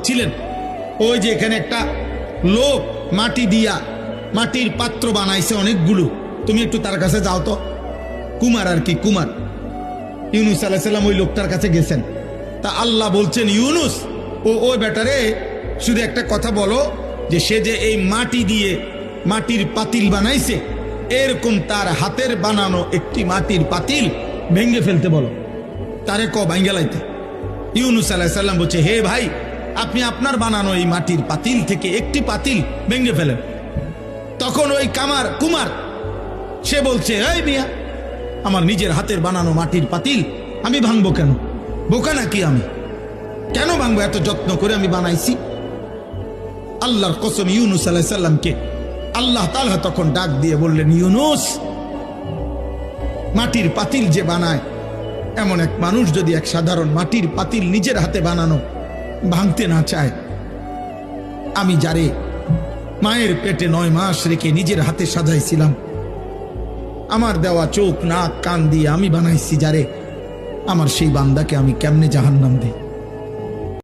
বলছিলেন ওই যে এখানে একটা লোক মাটি দিয়া মাটির পাত্র বানাইছে অনেকগুলো, তুমি একটু তার কাছে যাও তো। কুমার আর কি, কুমার। ইউনুস আলাইহিস সালাম ওই লোকটার কাছে গেছেন। তা আল্লাহ বলছেন, ইউনুস ওই ব্যাটারে শুধু একটা কথা বলো যে সে যে এই মাটি দিয়ে মাটির পাতিল বানাইছে, এরকম তার হাতের বানানো একটি মাটির পাতিল ভেঙে ফেলতে বলো, তারে ভাঙ্গে লাইতে। ইউনুস আলাইহিস সালাম বলছে, হে ভাই, আপনি আপনার বানানো এই মাটির পাতিল থেকে একটি পাতিল ভেঙে ফেলেন। তখন ওই কুমার সে বলছে, এই মিয়া, আমার নিজের হাতের বানানো মাটির পাতিল আমি ভাঙবো কেন? বোকা নাকি আমি? কেন ভাঙবো? এত যত্ন করে আমি বানাইছি। আল্লাহর কসম, ইউনুস আলাইহিস সালামকে আল্লাহ তাআলা তখন ডাক দিয়ে বললেন, ইউনুস, মাটির পাতিল যে বানায়, এমন এক মানুষ যদি এক সাধারণ মাটির পাতিল নিজের হাতে বানানো ভাঙতে না চায়, আমি যারে মায়ের পেটে 9 মাস রেখে নিজের হাতে সাজাইছিলাম, আমার দেওয়া চোখ নাক কান দিয়ে আমি বানাইছি যারে, আমার সেই বান্দাকে আমি কেমনে জাহান্নাম দিই?